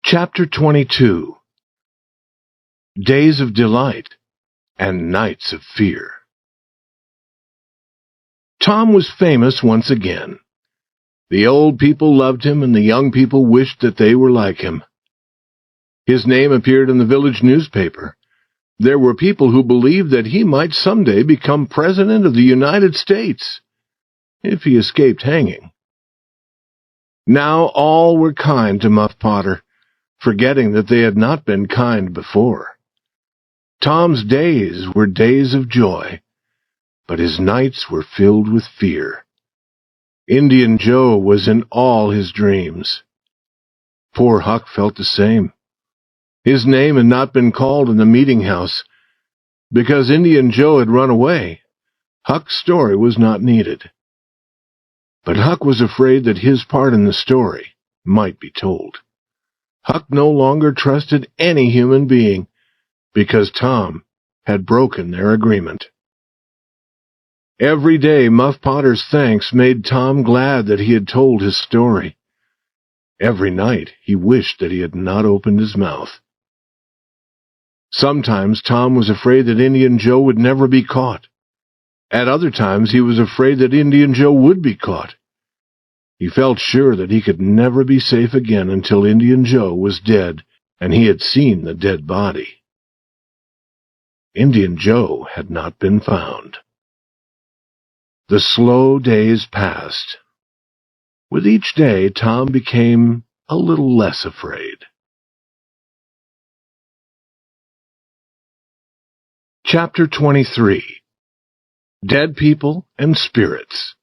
Chapter 22. Days of Delight and Nights of Fear. Tom was famous once again. The old people loved him, and the young people wished that they were like him. His name appeared in the village newspaper. There were people who believed that he might someday become President of the United States, if he escaped hanging. Now all were kind to Muff Potter, forgetting that they had not been kind before. Tom's days were days of joy, but his nights were filled with fear. Indian Joe was in all his dreams. Poor Huck felt the same. His name had not been called in the meeting house. Because Indian Joe had run away, Huck's story was not needed. But Huck was afraid that his part in the story might be told. Huck no longer trusted any human being, because Tom had broken their agreement. Every day Muff Potter's thanks made Tom glad that he had told his story. Every night he wished that he had not opened his mouth. Sometimes Tom was afraid that Indian Joe would never be caught. At other times he was afraid that Indian Joe would be caught. He felt sure that he could never be safe again until Indian Joe was dead and he had seen the dead body. Indian Joe had not been found. The slow days passed. With each day, Tom became a little less afraid. Chapter 23. Dead People and Spirits.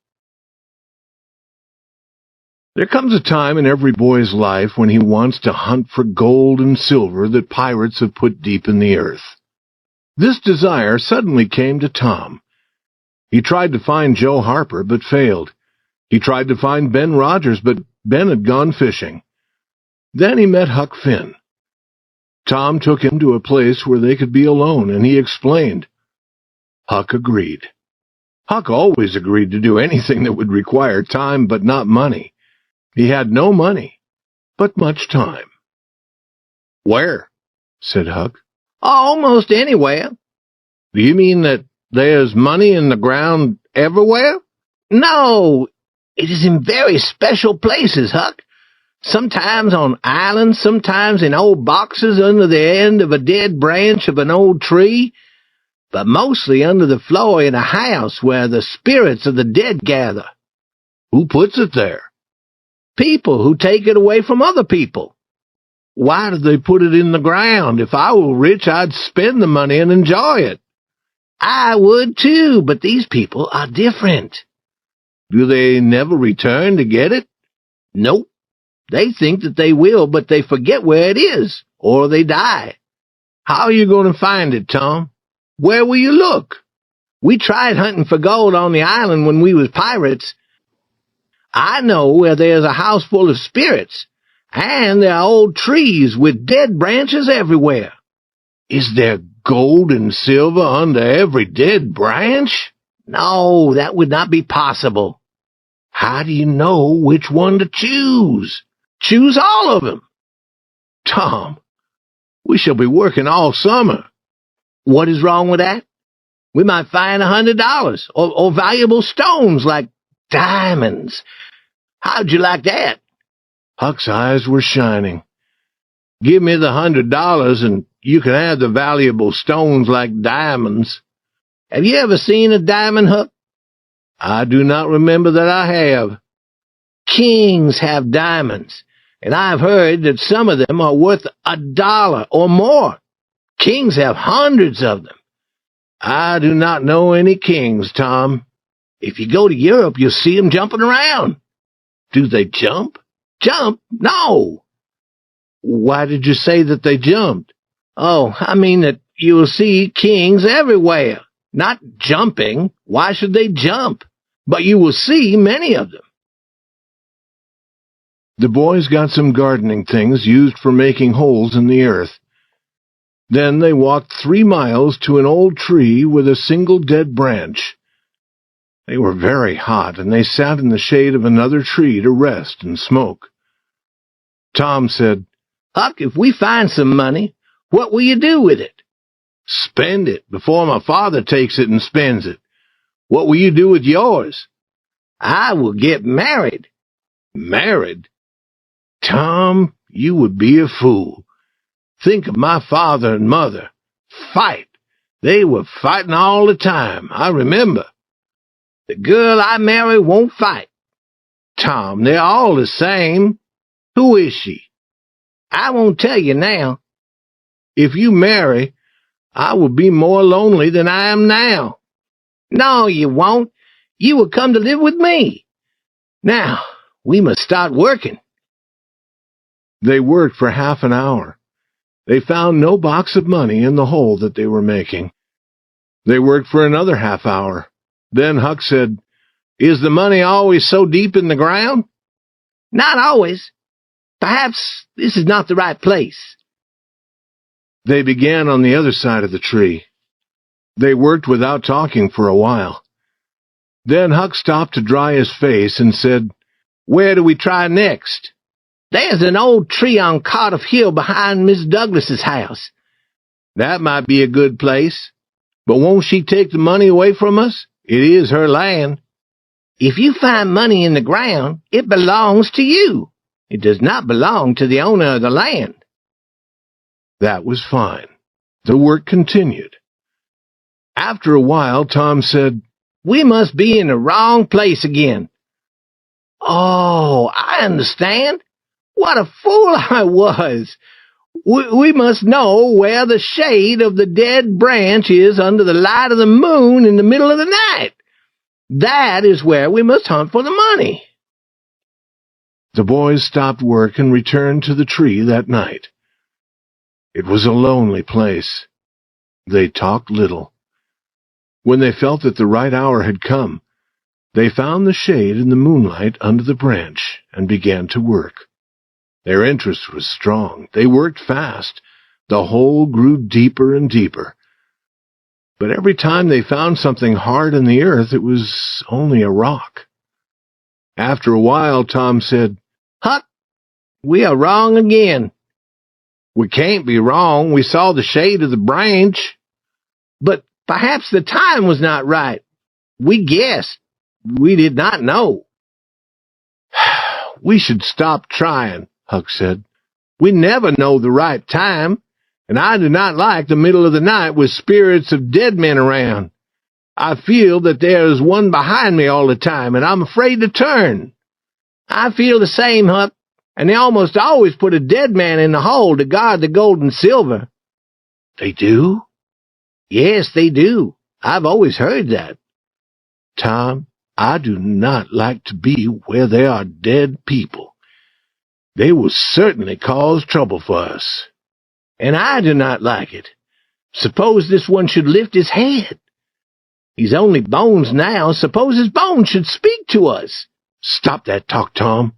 There comes a time in every boy's life when he wants to hunt for gold and silver that pirates have put deep in the earth. This desire suddenly came to Tom. He tried to find Joe Harper, but failed. He tried to find Ben Rogers, but Ben had gone fishing. Then he met Huck Finn. Tom took him to a place where they could be alone, and he explained. Huck agreed. Huck always agreed to do anything that would require time but not money. He had no money, but much time. "Where?" said Huck. "Almost anywhere." "Do you mean that there's money in the ground everywhere?" "No, it is in very special places, Huck. Sometimes on islands, sometimes in old boxes under the end of a dead branch of an old tree, but mostly under the floor in a house where the spirits of the dead gather." "Who puts it there?" "People who take it away from other people." "Why do they put it in the ground? If I were rich, I'd spend the money and enjoy it." "I would too, but these people are different." "Do they never return to get it?" "Nope. They think that they will, but they forget where it is, or they die." "How are you going to find it, Tom? Where will you look?" "We tried hunting for gold on the island when we was pirates. I know where there's a house full of spirits, and there are old trees with dead branches everywhere." "Is there gold and silver under every dead branch?" "No, that would not be possible." "How do you know which one to choose?" "Choose all of them." "Tom, we shall be working all summer." "What is wrong with that? We might find $100 or valuable stones like diamonds. How'd you like that?" Huck's eyes were shining. "Give me the $100 and you can have the valuable stones like diamonds." "Have you ever seen a diamond, Huck?" "I do not remember that I have." "Kings have diamonds, and I've heard that some of them are worth $1 or more. Kings have hundreds of them." "I do not know any kings, Tom." "If you go to Europe, you'll see them jumping around." "Do they jump?" "Jump? No." "Why did you say that they jumped?" "Oh, I mean that you will see kings everywhere. Not jumping. Why should they jump? But you will see many of them." The boys got some gardening things used for making holes in the earth. Then they walked 3 miles to an old tree with a single dead branch. They were very hot, and they sat in the shade of another tree to rest and smoke. Tom said, Huck, if we find some money, what will you do with it? Spend it before my father takes it and spends it. What will you do with yours? I will get married. Married? Tom, you would be a fool. Think of my father and mother. Fight. They were fighting all the time, I remember. The girl I marry won't fight. Tom, they're all the same. Who is she? I won't tell you now. If you marry, I will be more lonely than I am now. No, you won't. You will come to live with me. Now, we must start working. They worked for half an hour. They found no box of money in the hole that they were making. They worked for another half hour. Then Huck said, "Is the money always so deep in the ground?" Not always. Perhaps this is not the right place. They began on the other side of the tree. They worked without talking for a while. Then Huck stopped to dry his face and said, "Where do we try next?" There's an old tree on Cardiff Hill behind Miss Douglas's house. That might be a good place. But won't she take the money away from us? It is her land. If you find money in the ground, it belongs to you. It does not belong to the owner of the land. That was fine. The work continued. After a while, Tom said, "We must be in the wrong place again." Oh, I understand. What a fool I was. We must know where the shade of the dead branch is under the light of the moon in the middle of the night. That is where we must hunt for the money. The boys stopped work and returned to the tree that night. It was a lonely place. They talked little. When they felt that the right hour had come, they found the shade in the moonlight under the branch and began to work. Their interest was strong. They worked fast. The hole grew deeper and deeper. But every time they found something hard in the earth, it was only a rock. After a while, Tom said, "Huck, we are wrong again." "We can't be wrong. We saw the shade of the branch." "But perhaps the time was not right. We guessed. We did not know." "We should stop trying," Huck said. "We never know the right time, and I do not like the middle of the night with spirits of dead men around. I feel that there is one behind me all the time, and I'm afraid to turn." "I feel the same, Huck, and they almost always put a dead man in the hole to guard the gold and silver." "They do?" "Yes, they do. I've always heard that." "Tom, I do not like to be where there are dead people. They will certainly cause trouble for us." "And I do not like it. Suppose this one should lift his head. He's only bones now. Suppose his bones should speak to us." "Stop that talk, Tom.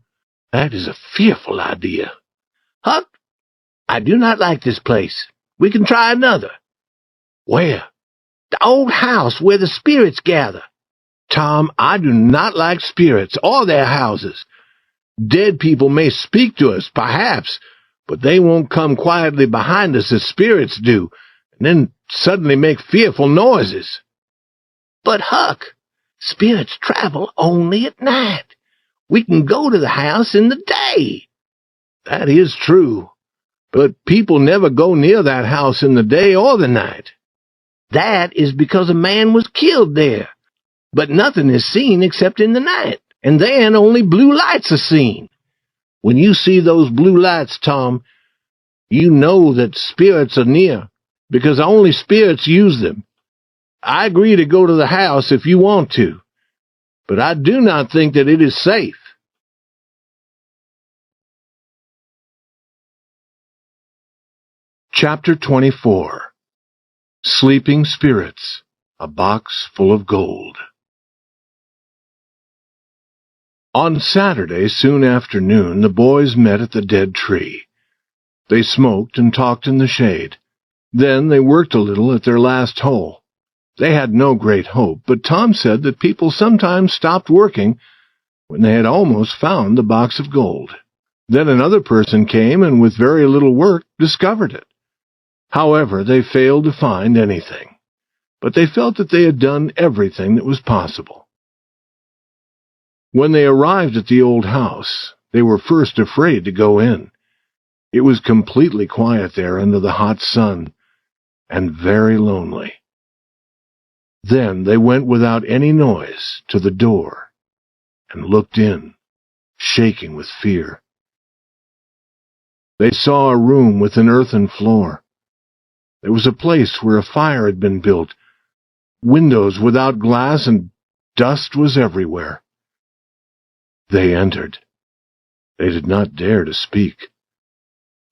That is a fearful idea." "Huck, I do not like this place. We can try another." "Where?" "The old house where the spirits gather." "Tom, I do not like spirits or their houses. Dead people may speak to us, perhaps, but they won't come quietly behind us as spirits do, and then suddenly make fearful noises." "But, Huck, spirits travel only at night. We can go to the house in the day." "That is true, but people never go near that house in the day or the night." "That is because a man was killed there, but nothing is seen except in the night. And then only blue lights are seen." "When you see those blue lights, Tom, you know that spirits are near, because only spirits use them. I agree to go to the house if you want to, but I do not think that it is safe." Chapter 24. Sleeping Spirits, a Box Full of Gold. On Saturday, soon after noon, the boys met at the dead tree. They smoked and talked in the shade. Then they worked a little at their last hole. They had no great hope, but Tom said that people sometimes stopped working when they had almost found the box of gold. Then another person came and with very little work discovered it. However, they failed to find anything, but they felt that they had done everything that was possible. When they arrived at the old house, they were first afraid to go in. It was completely quiet there under the hot sun, and very lonely. Then they went without any noise to the door and looked in, shaking with fear. They saw a room with an earthen floor. There was a place where a fire had been built, windows without glass, and dust was everywhere. They entered. They did not dare to speak.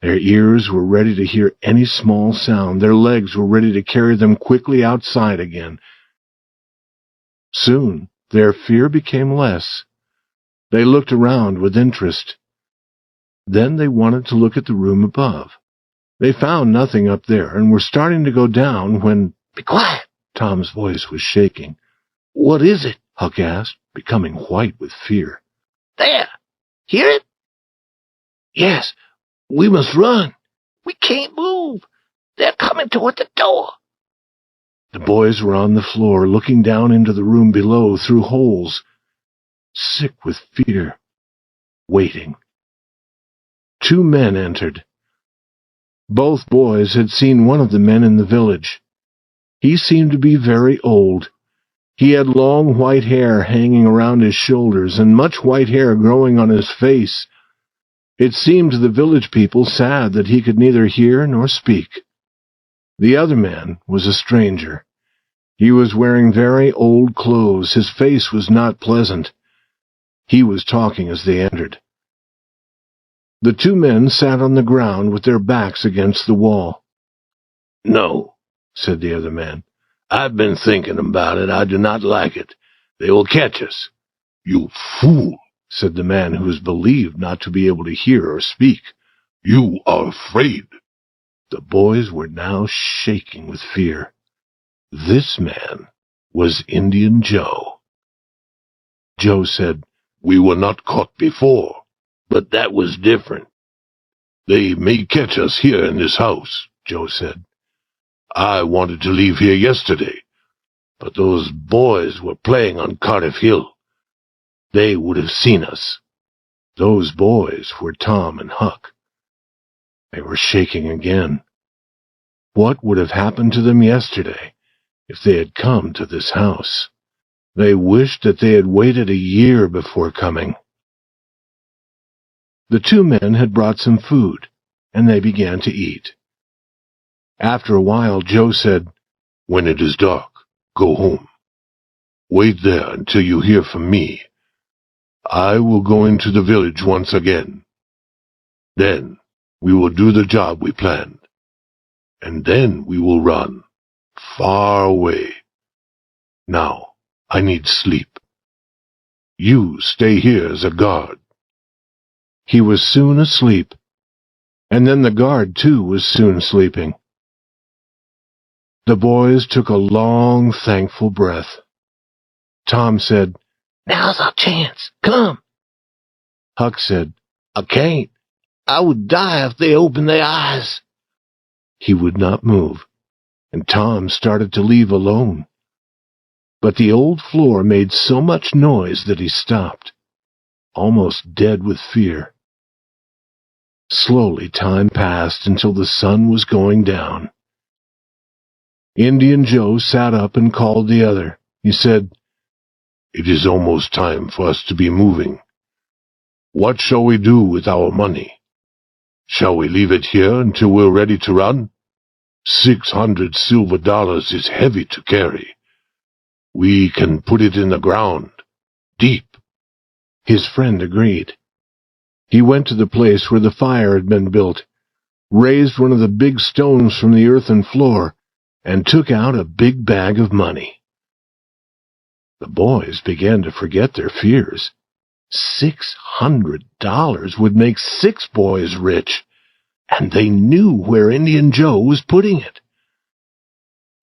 Their ears were ready to hear any small sound. Their legs were ready to carry them quickly outside again. Soon, their fear became less. They looked around with interest. Then they wanted to look at the room above. They found nothing up there and were starting to go down when— "Be quiet!" Tom's voice was shaking. "What is it?" Huck asked, becoming white with fear. "There! Hear it?" "Yes. We must run. We can't move. They're coming toward the door." The boys were on the floor, looking down into the room below through holes, sick with fear, waiting. 2 men entered. Both boys had seen one of the men in the village. He seemed to be very old. He had long white hair hanging around his shoulders and much white hair growing on his face. It seemed to the village people sad that he could neither hear nor speak. The other man was a stranger. He was wearing very old clothes. His face was not pleasant. He was talking as they entered. The 2 men sat on the ground with their backs against the wall. "No," said the other man. "I've been thinking about it. I do not like it. They will catch us." "You fool," said the man who was believed not to be able to hear or speak. "You are afraid." The boys were now shaking with fear. This man was Indian Joe. Joe said, "We were not caught before." "But that was different." "They may catch us here in this house," Joe said. "I wanted to leave here yesterday, but those boys were playing on Cardiff Hill. They would have seen us." Those boys were Tom and Huck. They were shaking again. What would have happened to them yesterday if they had come to this house? They wished that they had waited a year before coming. The 2 men had brought some food, and they began to eat. After a while, Joe said, "When it is dark, go home. Wait there until you hear from me. I will go into the village once again. Then we will do the job we planned. And then we will run, far away. Now, I need sleep. You stay here as a guard." He was soon asleep, and then the guard, too, was soon sleeping. The boys took a long, thankful breath. Tom said, "Now's our chance. Come." Huck said, "I can't. I would die if they opened their eyes." He would not move, and Tom started to leave alone. But the old floor made so much noise that he stopped, almost dead with fear. Slowly time passed until the sun was going down. Indian Joe sat up and called the other. He said, "It is almost time for us to be moving. What shall we do with our money? Shall we leave it here until we're ready to run? 600 silver dollars is heavy to carry. We can put it in the ground, deep." His friend agreed. He went to the place where the fire had been built, raised one of the big stones from the earthen floor, and took out a big bag of money. The boys began to forget their fears. $600 would make 6 boys rich, and they knew where Indian Joe was putting it.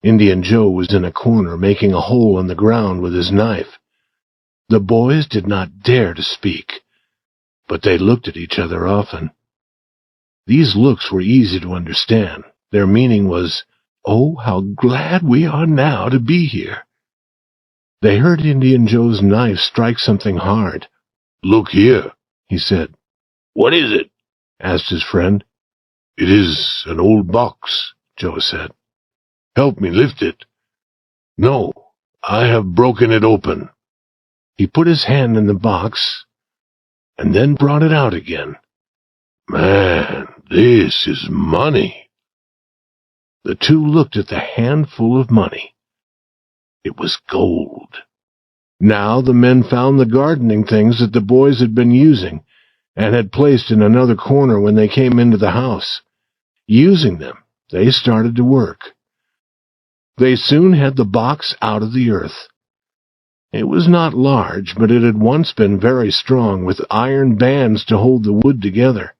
Indian Joe was in a corner making a hole in the ground with his knife. The boys did not dare to speak, but they looked at each other often. These looks were easy to understand. Their meaning was, "Oh, how glad we are now to be here." They heard Indian Joe's knife strike something hard. "Look here," he said. "What is it?" asked his friend. "It is an old box," Joe said. "Help me lift it." "No, I have broken it open." He put his hand in the box and then brought it out again. "Man, this is money." The two looked at the handful of money. It was gold. Now the men found the gardening things that the boys had been using and had placed in another corner when they came into the house. Using them, they started to work. They soon had the box out of the earth. It was not large, but it had once been very strong, with iron bands to hold the wood together.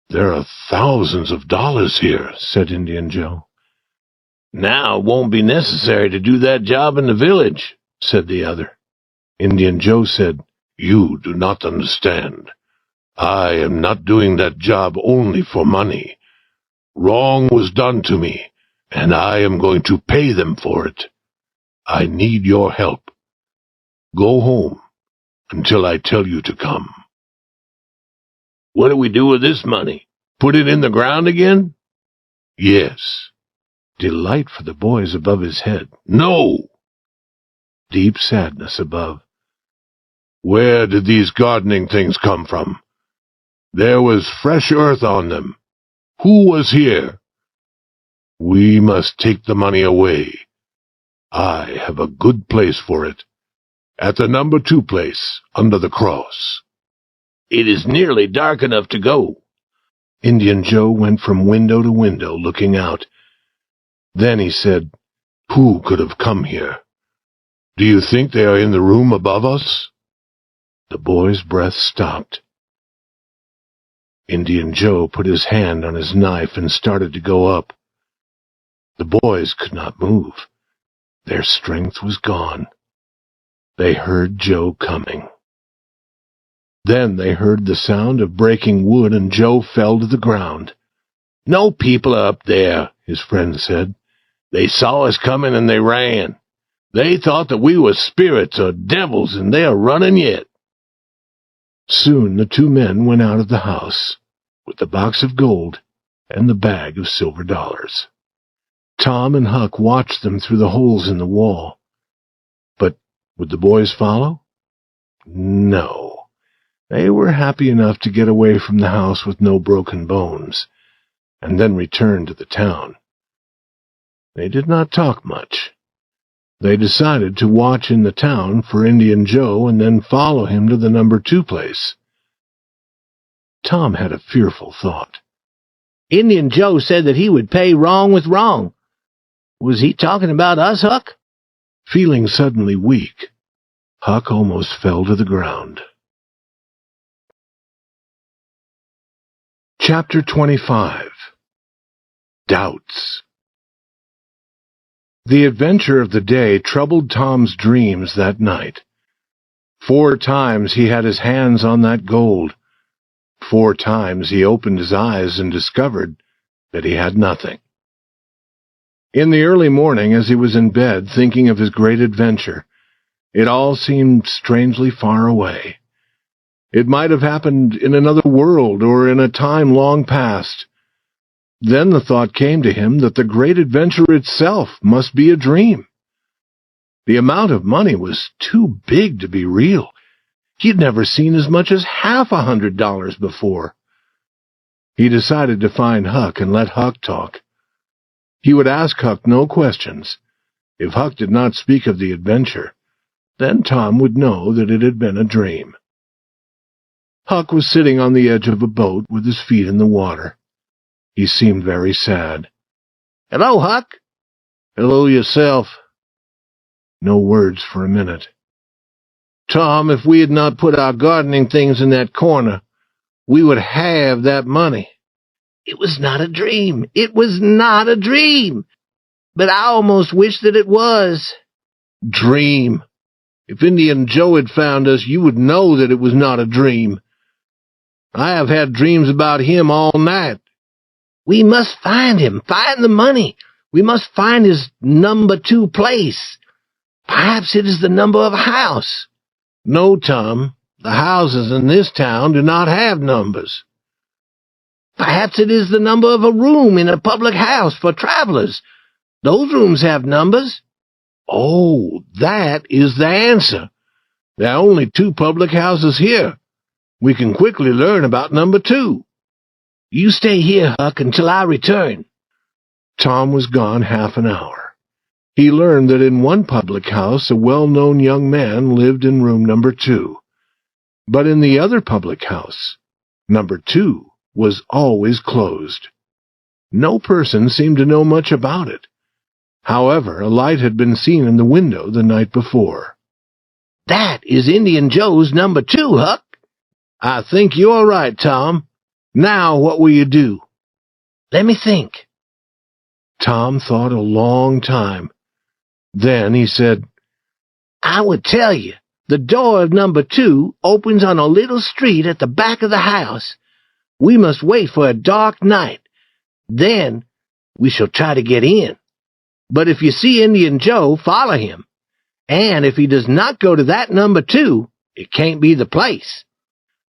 "There are thousands of dollars here," said Indian Joe. "Now it won't be necessary to do that job in the village," said the other. Indian Joe said, "You do not understand. I am not doing that job only for money. Wrong was done to me, and I am going to pay them for it. I need your help. Go home until I tell you to come." "What do we do with this money? Put it in the ground again?" "Yes." Delight for the boys above his head. "No." Deep sadness above. "Where did these gardening things come from? There was fresh earth on them. Who was here? We must take the money away. I have a good place for it. At the number 2 place, under the cross." "It is nearly dark enough to go." Indian Joe went from window to window, looking out. Then he said, "Who could have come here? Do you think they are in the room above us?" The boy's breath stopped. Indian Joe put his hand on his knife and started to go up. The boys could not move. Their strength was gone. They heard Joe coming. Then they heard the sound of breaking wood, and Joe fell to the ground. "No people are up there," his friend said. "They saw us coming and they ran. They thought that we were spirits or devils, and they are running yet." Soon the two men went out of the house, with the box of gold and the bag of silver dollars. Tom and Huck watched them through the holes in the wall. But would the boys follow? No. They were happy enough to get away from the house with no broken bones, and then return to the town. They did not talk much. They decided to watch in the town for Indian Joe and then follow him to the number 2 place. Tom had a fearful thought. "Indian Joe said that he would pay wrong with wrong. Was he talking about us, Huck?" Feeling suddenly weak, Huck almost fell to the ground. Chapter 25. Doubts. The adventure of the day troubled Tom's dreams that night. 4 times he had his hands on that gold. 4 times he opened his eyes and discovered that he had nothing. In the early morning, as he was in bed thinking of his great adventure, it all seemed strangely far away. It might have happened in another world or in a time long past. Then the thought came to him that the great adventure itself must be a dream. The amount of money was too big to be real. He had never seen as much as half $100 before. He decided to find Huck and let Huck talk. He would ask Huck no questions. If Huck did not speak of the adventure, then Tom would know that it had been a dream. Huck was sitting on the edge of a boat with his feet in the water. He seemed very sad. "Hello, Huck." "Hello yourself." No words for a minute. "Tom, if we had not put our gardening things in that corner, we would have that money." "It was not a dream. It was not a dream. But I almost wish that it was." "Dream. If Indian Joe had found us, you would know that it was not a dream. I have had dreams about him all night." "We must find him, find the money. We must find his number 2 place. Perhaps it is the number of a house." "No, Tom. The houses in this town do not have numbers." "Perhaps it is the number of a room in a public house for travelers. Those rooms have numbers." "Oh, that is the answer. There are only 2 public houses here. We can quickly learn about number 2. "You stay here, Huck, until I return." Tom was gone half an hour. He learned that in one public house a well-known young man lived in room number 2. But in the other public house, number 2 was always closed. No person seemed to know much about it. However, a light had been seen in the window the night before. "That is Indian Joe's number 2, Huck." "I think you're right, Tom. Now what will you do?" "Let me think." Tom thought a long time. Then he said, "I would tell you. The door of number 2 opens on a little street at the back of the house. We must wait for a dark night. Then we shall try to get in. But if you see Indian Joe, follow him. And if he does not go to that number 2, it can't be the place."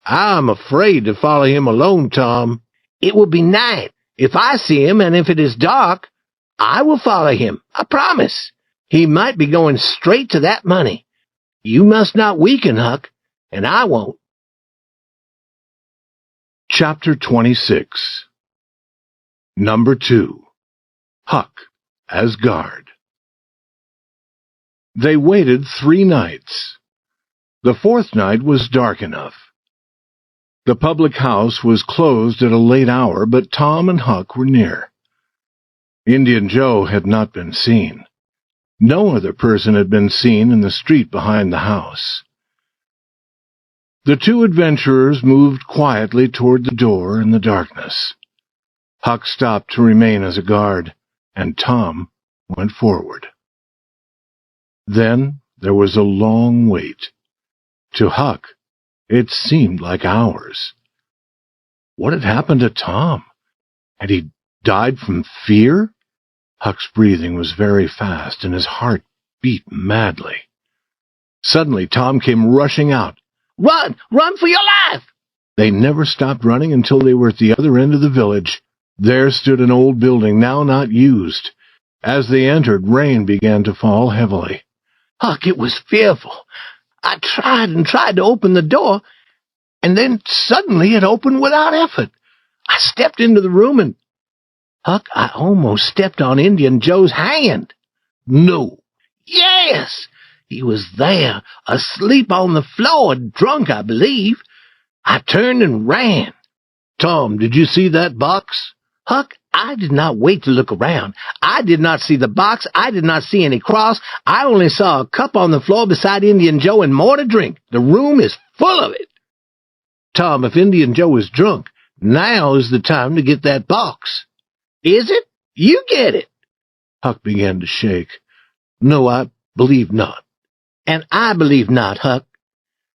"I'm afraid to follow him alone, Tom." "It will be night. If I see him and if it is dark, I will follow him. I promise. He might be going straight to that money. You must not weaken, Huck, and I won't." Chapter 26. Number 2. Huck as guard. They waited 3 nights. The 4th night was dark enough. The public house was closed at a late hour, but Tom and Huck were near. Indian Joe had not been seen. No other person had been seen in the street behind the house. The 2 adventurers moved quietly toward the door in the darkness. Huck stopped to remain as a guard, and Tom went forward. Then there was a long wait. To Huck, it seemed like hours. What had happened to Tom? Had he died from fear? Huck's breathing was very fast, and his heart beat madly. Suddenly, Tom came rushing out. "Run! Run for your life!" They never stopped running until they were at the other end of the village. There stood an old building, now not used. As they entered, rain began to fall heavily. "Huck, it was fearful. I tried and tried to open the door, and then suddenly it opened without effort. I stepped into the room and, Huck, I almost stepped on Indian Joe's hand." "No." "Yes. He was there, asleep on the floor, drunk, I believe. I turned and ran." "Tom, did you see that box?" "Huck, I did not wait to look around. I did not see the box. I did not see any cross. I only saw a cup on the floor beside Indian Joe and more to drink. The room is full of it." "Tom, if Indian Joe is drunk, now is the time to get that box." "Is it? You get it." Huck began to shake. "No, I believe not." "And I believe not, Huck.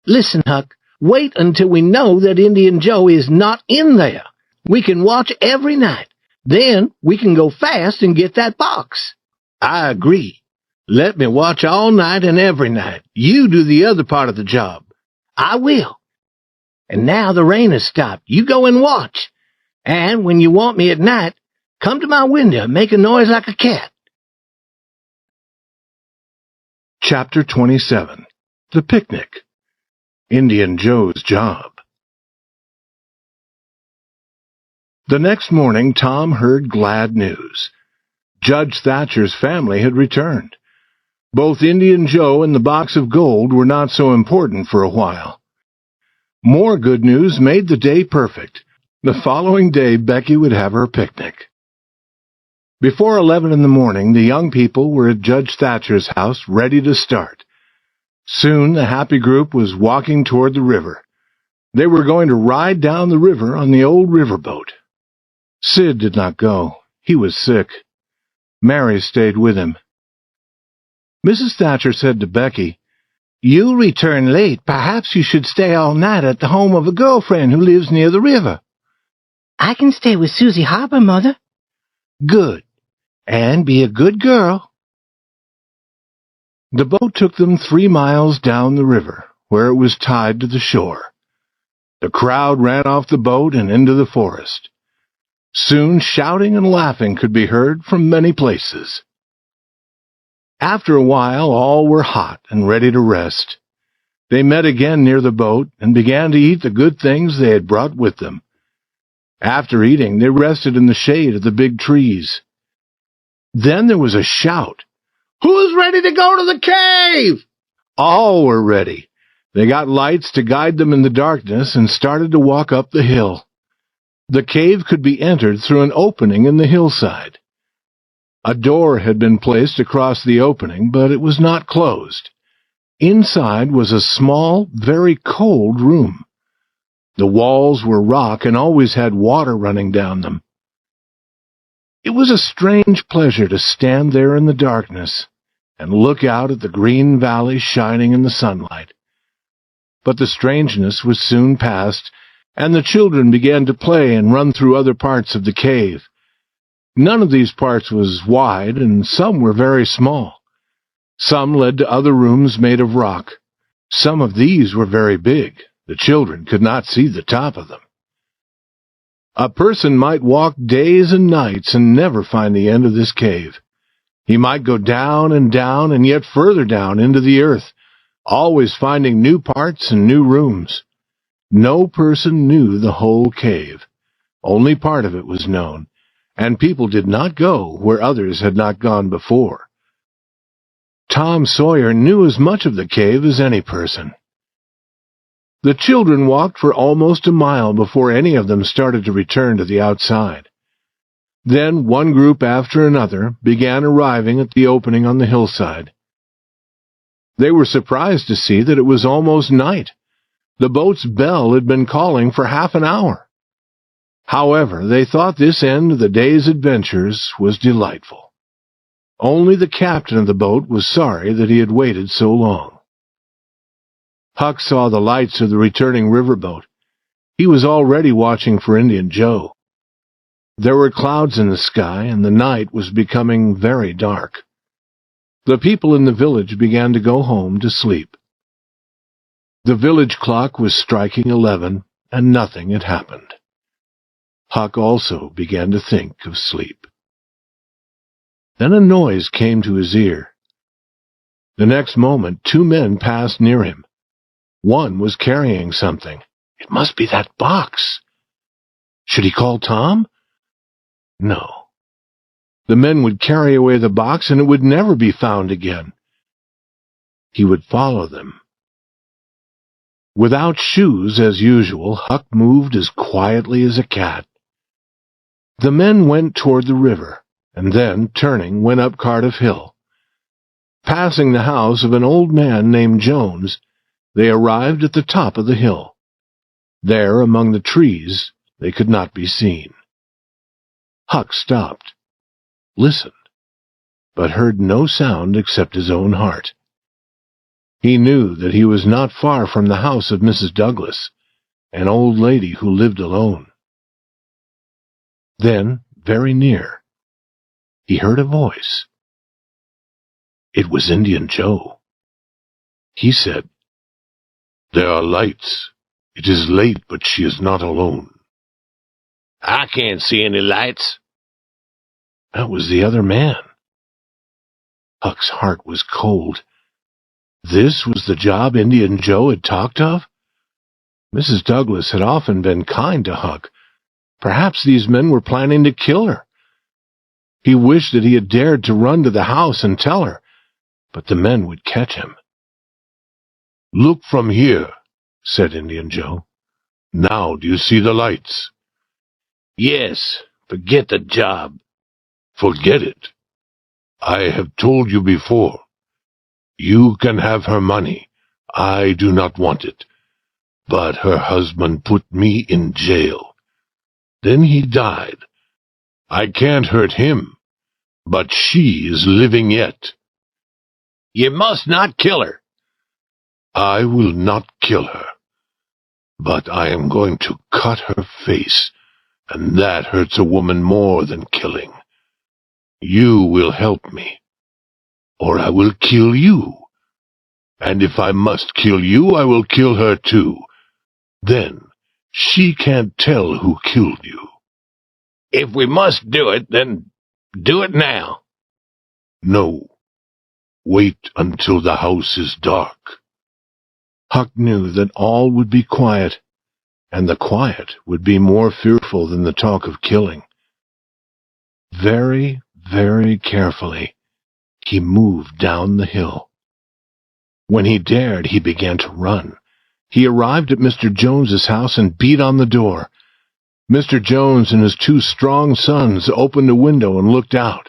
Listen, Huck, wait until we know that Indian Joe is not in there. We can watch every night. Then we can go fast and get that box." "I agree. Let me watch all night and every night. You do the other part of the job." "I will. And now the rain has stopped. You go and watch. And when you want me at night, come to my window and make a noise like a cat." Chapter 27. The Picnic. Indian Joe's Job. The next morning, Tom heard glad news. Judge Thatcher's family had returned. Both Indian Joe and the box of gold were not so important for a while. More good news made the day perfect. The following day, Becky would have her picnic. Before 11 in the morning, the young people were at Judge Thatcher's house, ready to start. Soon the happy group was walking toward the river. They were going to ride down the river on the old riverboat. Sid did not go. He was sick. Mary stayed with him. Mrs. Thatcher said to Becky, You return late. Perhaps you should stay all night at the home of a girlfriend who lives near the river. I can stay with Susie Harper, Mother. Good. And be a good girl. The boat took them 3 miles down the river, where it was tied to the shore. The crowd ran off the boat and into the forest. Soon shouting and laughing could be heard from many places. After a while, all were hot and ready to rest. They met again near the boat and began to eat the good things they had brought with them. After eating, they rested in the shade of the big trees. Then there was a shout. "Who's ready to go to the cave?" All were ready. They got lights to guide them in the darkness and started to walk up the hill. The cave could be entered through an opening in the hillside. A door had been placed across the opening, but it was not closed. Inside was a small, very cold room. The walls were rock and always had water running down them. It was a strange pleasure to stand there in the darkness and look out at the green valley shining in the sunlight. But the strangeness was soon past, and the children began to play and run through other parts of the cave. None of these parts was wide, and some were very small. Some led to other rooms made of rock. Some of these were very big. The children could not see the top of them. A person might walk days and nights and never find the end of this cave. He might go down and yet further down into the earth, always finding new parts and new rooms. No person knew the whole cave. Only part of it was known, and people did not go where others had not gone before. Tom Sawyer knew as much of the cave as any person. The children walked for almost a mile before any of them started to return to the outside. Then one group after another began arriving at the opening on the hillside. They were surprised to see that it was almost night. The boat's bell had been calling for half an hour. However, they thought this end of the day's adventures was delightful. Only the captain of the boat was sorry that he had waited so long. Huck saw the lights of the returning riverboat. He was already watching for Indian Joe. There were clouds in the sky, and the night was becoming very dark. The people in the village began to go home to sleep. The village clock was striking 11, and nothing had happened. Huck also began to think of sleep. Then a noise came to his ear. The next moment, 2 men passed near him. One was carrying something. It must be that box. Should he call Tom? No. The men would carry away the box, and it would never be found again. He would follow them. Without shoes, as usual, Huck moved as quietly as a cat. The men went toward the river, and then, turning, went up Cardiff Hill. Passing the house of an old man named Jones, they arrived at the top of the hill. There, among the trees, they could not be seen. Huck stopped, listened, but heard no sound except his own heart. He knew that he was not far from the house of Mrs. Douglas, an old lady who lived alone. Then, very near, he heard a voice. It was Indian Joe. He said, "There are lights. It is late, but she is not alone." "I can't see any lights." That was the other man. Huck's heart was cold. This was the job Indian Joe had talked of? Mrs. Douglas had often been kind to Huck. Perhaps these men were planning to kill her. He wished that he had dared to run to the house and tell her, but the men would catch him. "Look from here," said Indian Joe. "Now do you see the lights?" "Yes, forget the job." "Forget it. I have told you before. You can have her money. I do not want it. But her husband put me in jail. Then he died. I can't hurt him, but she is living yet." "You must not kill her." I will not kill her, but I am going to cut her face, and that hurts a woman more than killing. You will help me, or I will kill you. And if I must kill you, I will kill her too. Then she can't tell who killed you. If we must do it, then do it now. No. Wait until the house is dark. Huck knew that all would be quiet, and the quiet would be more fearful than the talk of killing. Very, very carefully, he moved down the hill. When he dared, he began to run. He arrived at Mr. Jones's house and beat on the door. Mr. Jones and his 2 strong sons opened a window and looked out.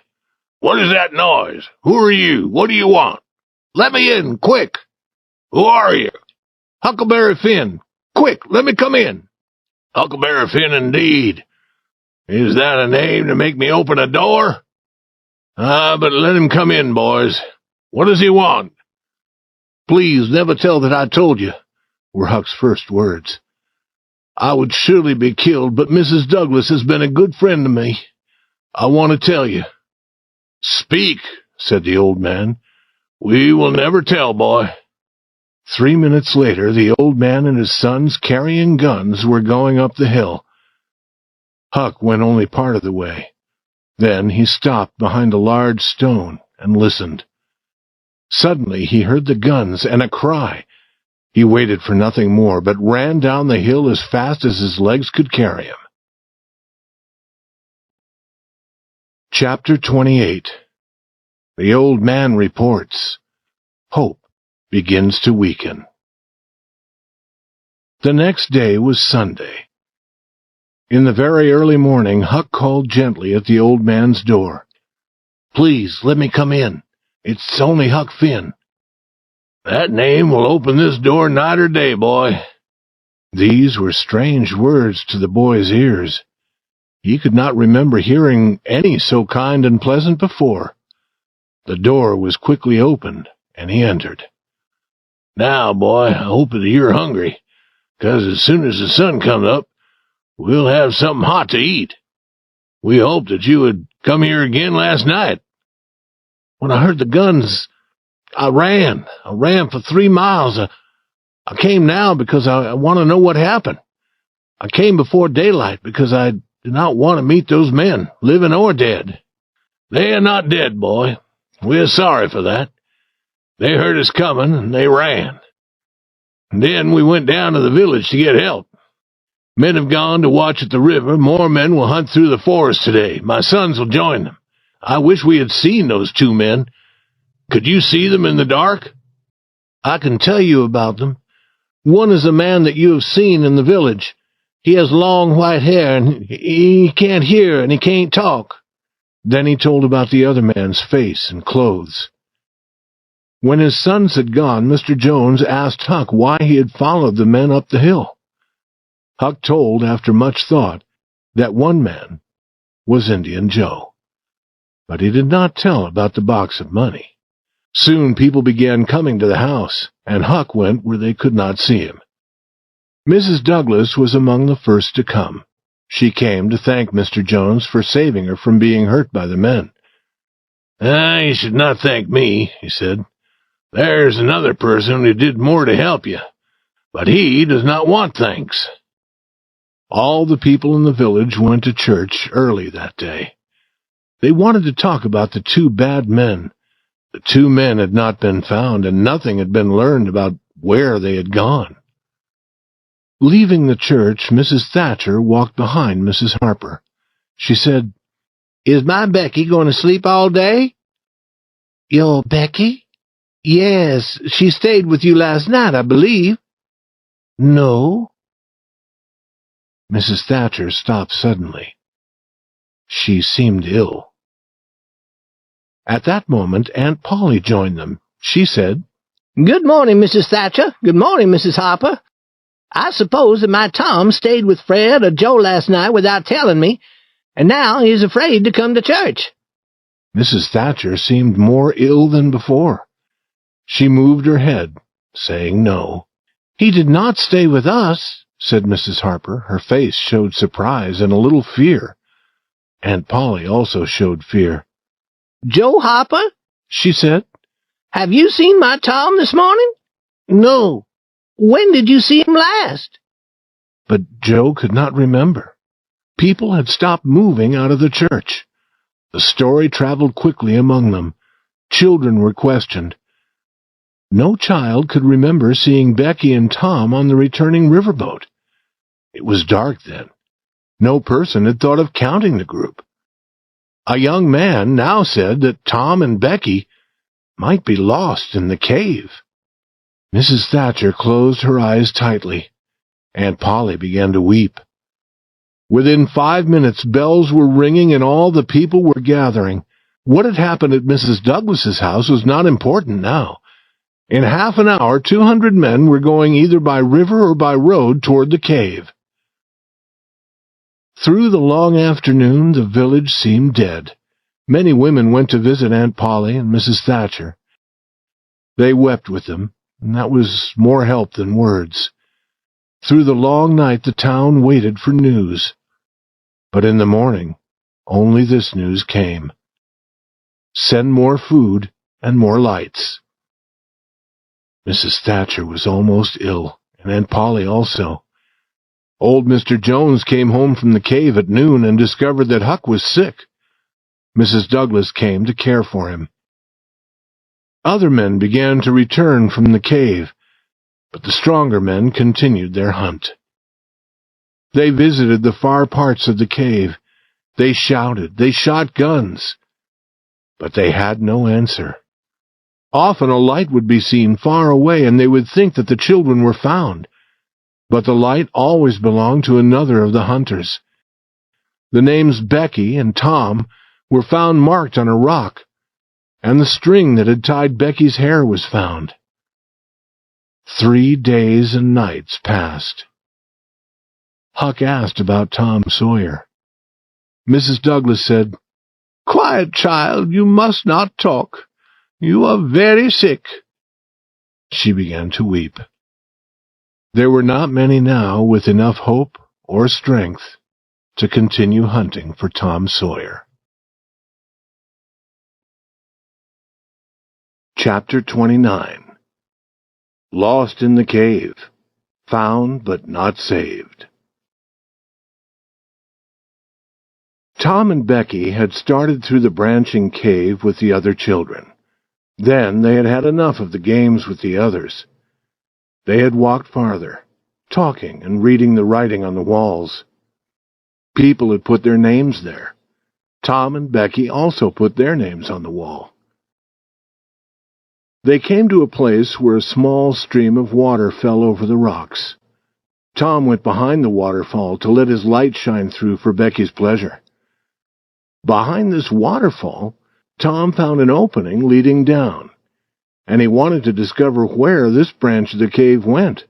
What is that noise? Who are you? What do you want? Let me in, quick! Who are you? Huckleberry Finn. Quick, let me come in. Huckleberry Finn, indeed. Is that a name to make me open a door? But let him come in, boys. What does he want? Please never tell that I told you, were Huck's first words. I would surely be killed, but Mrs. Douglas has been a good friend to me. I want to tell you. Speak, said the old man. We will never tell, boy. 3 minutes later, the old man and his sons, carrying guns, were going up the hill. Huck went only part of the way. Then he stopped behind a large stone and listened. Suddenly he heard the guns and a cry. He waited for nothing more, but ran down the hill as fast as his legs could carry him. Chapter 28. The old man reports. Hope begins to weaken. The next day was Sunday. In the very early morning, Huck called gently at the old man's door. Please, let me come in. It's only Huck Finn. That name will open this door night or day, boy. These were strange words to the boy's ears. He could not remember hearing any so kind and pleasant before. The door was quickly opened, and he entered. Now, boy, I hope that you're hungry, 'cause as soon as the sun comes up, we'll have something hot to eat. We hoped that you would come here again last night. When I heard the guns, I ran. I ran for 3 miles. I came now because I want to know what happened. I came before daylight because I did not want to meet those men, living or dead. They are not dead, boy. We are sorry for that. They heard us coming, and they ran. And then we went down to the village to get help. Men have gone to watch at the river. More men will hunt through the forest today. My sons will join them. I wish we had seen those 2 men. Could you see them in the dark? I can tell you about them. One is a man that you have seen in the village. He has long white hair, and he can't hear, and he can't talk. Then he told about the other man's face and clothes. When his sons had gone, Mr. Jones asked Huck why he had followed the men up the hill. Huck told, after much thought, that one man was Indian Joe. But he did not tell about the box of money. Soon people began coming to the house, and Huck went where they could not see him. Mrs. Douglas was among the first to come. She came to thank Mr. Jones for saving her from being hurt by the men. You should not thank me," he said. "There's another person who did more to help you, but he does not want thanks." All the people in the village went to church early that day. They wanted to talk about the 2 bad men. The 2 men had not been found, and nothing had been learned about where they had gone. Leaving the church, Mrs. Thatcher walked behind Mrs. Harper. She said, "Is my Becky going to sleep all day?" "Your Becky?" "Yes, she stayed with you last night, I believe." "No." Mrs. Thatcher stopped suddenly. She seemed ill. At that moment, Aunt Polly joined them. She said, "Good morning, Mrs. Thatcher. Good morning, Mrs. Harper. I suppose that my Tom stayed with Fred or Joe last night without telling me, and now he is afraid to come to church." Mrs. Thatcher seemed more ill than before. She moved her head saying no. "He did not stay with us," said Mrs. Harper. Her face showed surprise and a little fear. Aunt Polly also showed fear. "Joe Harper," she said, "have you seen my Tom this morning?" "No." "When did you see him last?" But Joe could not remember. People had stopped moving out of the church. The story traveled quickly among them. Children were questioned. No child could remember seeing Becky and Tom on the returning riverboat. It was dark then. No person had thought of counting the group. A young man now said that Tom and Becky might be lost in the cave. Mrs. Thatcher closed her eyes tightly. Aunt Polly began to weep. Within 5 minutes, bells were ringing and all the people were gathering. What had happened at Mrs. Douglas's house was not important now. In half an hour, 200 men were going either by river or by road toward the cave. Through the long afternoon, the village seemed dead. Many women went to visit Aunt Polly and Mrs. Thatcher. They wept with them, and that was more help than words. Through the long night, the town waited for news. But in the morning, only this news came. Send more food and more lights. Mrs. Thatcher was almost ill, and Aunt Polly also. Old Mr. Jones came home from the cave at noon and discovered that Huck was sick. Mrs. Douglas came to care for him. Other men began to return from the cave, but the stronger men continued their hunt. They visited the far parts of the cave. They shouted, they shot guns, but they had no answer. Often a light would be seen far away, and they would think that the children were found. But the light always belonged to another of the hunters. The names Becky and Tom were found marked on a rock, and the string that had tied Becky's hair was found. 3 days and nights passed. Huck asked about Tom Sawyer. Mrs. Douglas said, "Quiet, child, you must not talk. You are very sick." She began to weep. There were not many now with enough hope or strength to continue hunting for Tom Sawyer. Chapter 29. Lost in the Cave. Found but not saved. Tom and Becky had started through the branching cave with the other children. Then they had had enough of the games with the others. They had walked farther, talking and reading the writing on the walls. People had put their names there. Tom and Becky also put their names on the wall. They came to a place where a small stream of water fell over the rocks. Tom went behind the waterfall to let his light shine through for Becky's pleasure. Behind this waterfall, Tom found an opening leading down, and he wanted to discover where this branch of the cave went.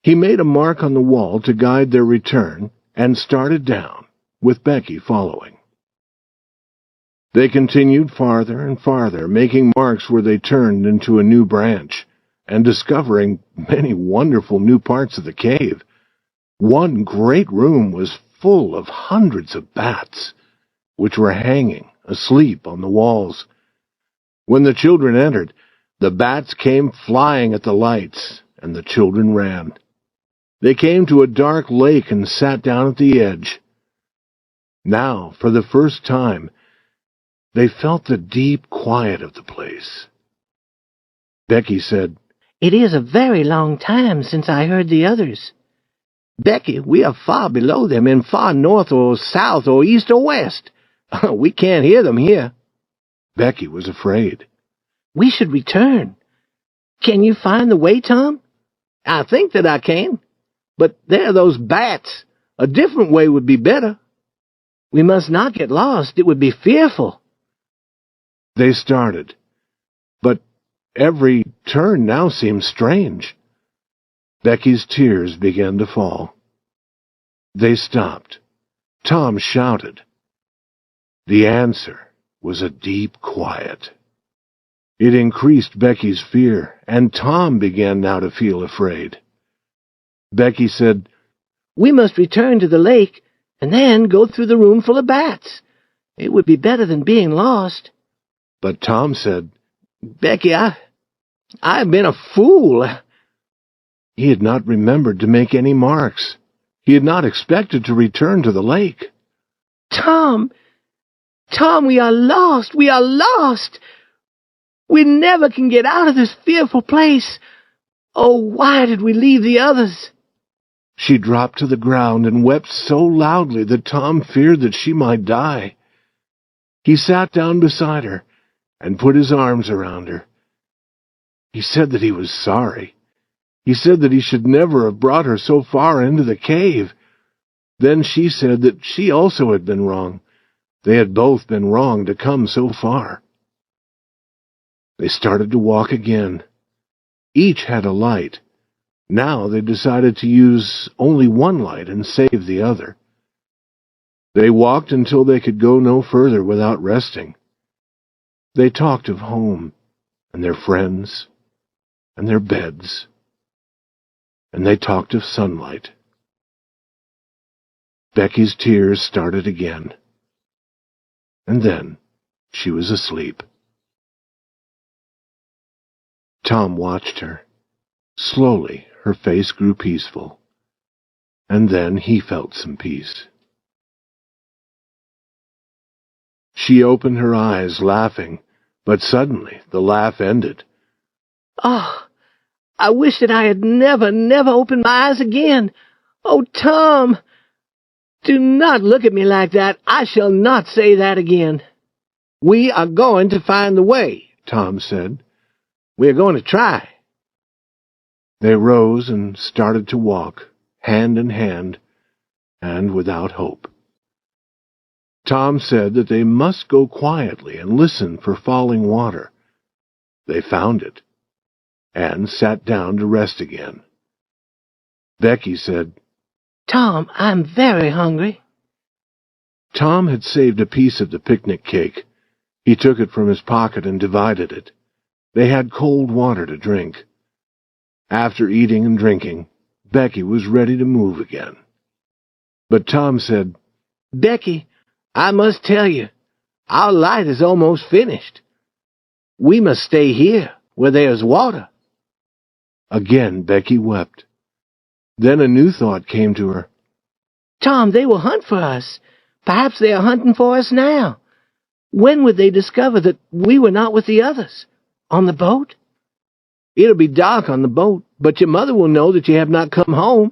He made a mark on the wall to guide their return and started down, with Becky following. They continued farther and farther, making marks where they turned into a new branch, and discovering many wonderful new parts of the cave. One great room was full of hundreds of bats, which were hanging asleep on the walls. When the children entered, the bats came flying at the lights, and the children ran. They came to a dark lake and sat down at the edge. Now, for the first time, they felt the deep quiet of the place. Becky said, "It is a very long time since I heard the others." "Becky, we are far below them and far north or south or east or west. We can't hear them here." Becky was afraid. "We should return. Can you find the way, Tom?" "I think that I can. But there are those bats. A different way would be better." "We must not get lost. It would be fearful." They started, but every turn now seemed strange. Becky's tears began to fall. They stopped. Tom shouted. The answer was a deep quiet. It increased Becky's fear, and Tom began now to feel afraid. Becky said, "We must return to the lake, and then go through the room full of bats. It would be better than being lost." But Tom said, "Becky, I've been a fool." He had not remembered to make any marks. He had not expected to return to the lake. Tom, we are lost. We are lost. We never can get out of this fearful place. Oh, why did we leave the others?" She dropped to the ground and wept so loudly that Tom feared that she might die. He sat down beside her and put his arms around her. He said that he was sorry. He said that he should never have brought her so far into the cave. Then she said that she also had been wrong. They had both been wrong to come so far. They started to walk again. Each had a light. Now they decided to use only one light and save the other. They walked until they could go no further without resting. They talked of home, and their friends, and their beds, and they talked of sunlight. Becky's tears started again, and then she was asleep. Tom watched her. Slowly, her face grew peaceful, and then he felt some peace. She opened her eyes, laughing, but suddenly the laugh ended. "Oh, I wish that I had never opened my eyes again. Oh, Tom, do not look at me like that. I shall not say that again." "We are going to find the way," Tom said. "We are going to try." They rose and started to walk, hand in hand, and without hope. Tom said that they must go quietly and listen for falling water. They found it, and sat down to rest again. Becky said, "Tom, I'm very hungry." Tom had saved a piece of the picnic cake. He took it from his pocket and divided it. They had cold water to drink. After eating and drinking, Becky was ready to move again. But Tom said, "Becky, I must tell you, our light is almost finished. We must stay here, where there is water." Again Becky wept. Then a new thought came to her. "Tom, they will hunt for us. Perhaps they are hunting for us now. When would they discover that we were not with the others? On the boat?" "It'll be dark on the boat, but your mother will know that you have not come home."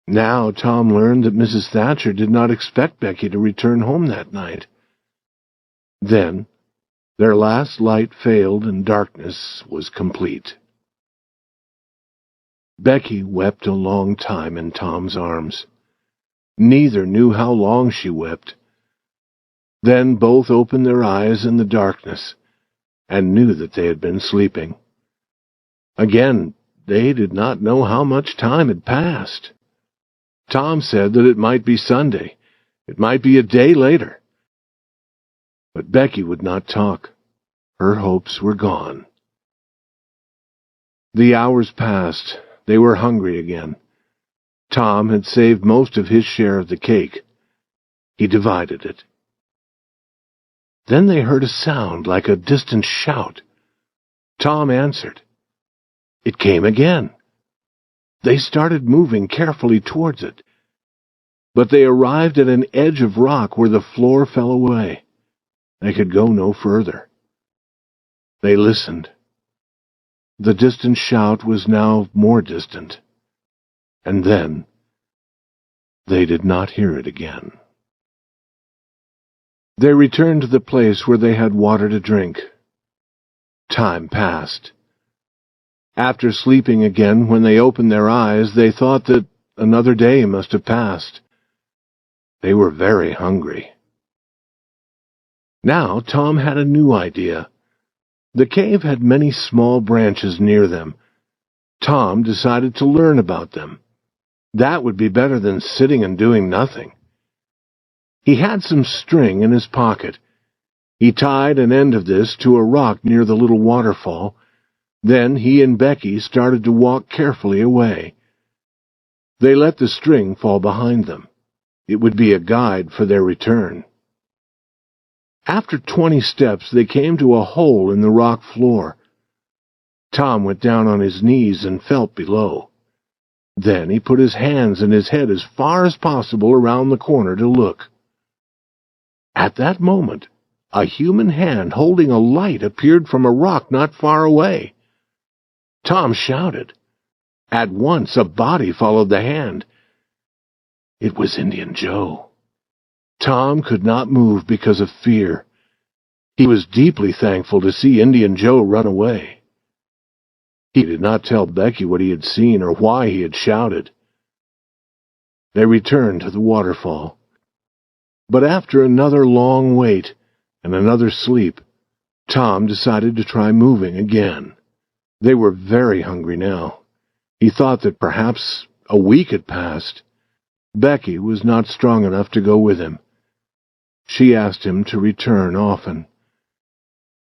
Now Tom learned that Mrs. Thatcher did not expect Becky to return home that night. Then their last light failed and darkness was complete. Becky wept a long time in Tom's arms. Neither knew how long she wept. Then both opened their eyes in the darkness and knew that they had been sleeping. Again, they did not know how much time had passed. Tom said that it might be Sunday. It might be a day later. But Becky would not talk. Her hopes were gone. The hours passed. They were hungry again. Tom had saved most of his share of the cake. He divided it. Then they heard a sound like a distant shout. Tom answered. It came again. They started moving carefully towards it. But they arrived at an edge of rock where the floor fell away. They could go no further. They listened. The distant shout was now more distant. And then they did not hear it again. They returned to the place where they had water to drink. Time passed. After sleeping again, when they opened their eyes, they thought that another day must have passed. They were very hungry. Now Tom had a new idea. The cave had many small branches near them. Tom decided to learn about them. That would be better than sitting and doing nothing. He had some string in his pocket. He tied an end of this to a rock near the little waterfall. Then he and Becky started to walk carefully away. They let the string fall behind them. It would be a guide for their return. After 20 steps, they came to a hole in the rock floor. Tom went down on his knees and felt below. Then he put his hands and his head as far as possible around the corner to look. At that moment, a human hand holding a light appeared from a rock not far away. Tom shouted. At once, a body followed the hand. It was Indian Joe. Tom could not move because of fear. He was deeply thankful to see Indian Joe run away. He did not tell Becky what he had seen or why he had shouted. They returned to the waterfall. But after another long wait and another sleep, Tom decided to try moving again. They were very hungry now. He thought that perhaps a week had passed. Becky was not strong enough to go with him. She asked him to return often.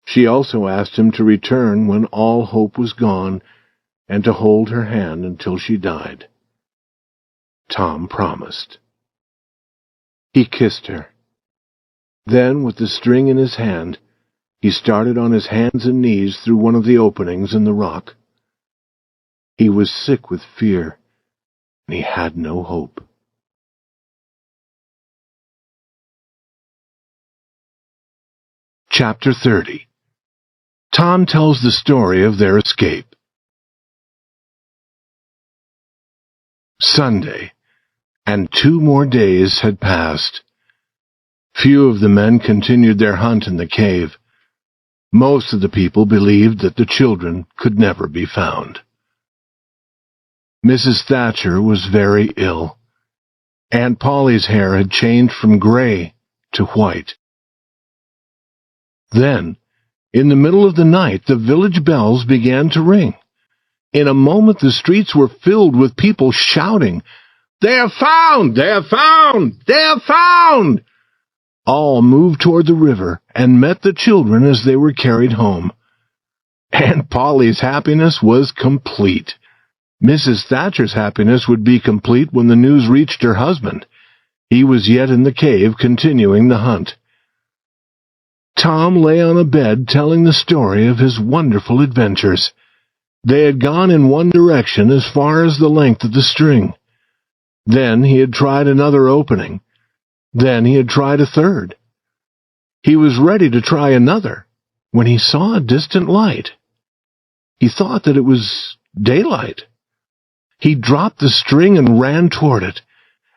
She also asked him to return when all hope was gone and to hold her hand until she died. Tom promised. He kissed her. Then, with the string in his hand, he started on his hands and knees through one of the openings in the rock. He was sick with fear, and he had no hope. Chapter 30. Tom tells the story of their escape. Sunday, and 2 more days had passed. Few of the men continued their hunt in the cave. Most of the people believed that the children could never be found. Mrs. Thatcher was very ill. Aunt Polly's hair had changed from gray to white. Then, in the middle of the night, the village bells began to ring. In a moment, the streets were filled with people shouting, "They're found! They're found! They're found!" All moved toward the river and met the children as they were carried home. Aunt Polly's happiness was complete. Mrs. Thatcher's happiness would be complete when the news reached her husband. He was yet in the cave continuing the hunt. Tom lay on a bed telling the story of his wonderful adventures. They had gone in one direction as far as the length of the string. Then he had tried another opening. Then he had tried a third. He was ready to try another when he saw a distant light. He thought that it was daylight. He dropped the string and ran toward it,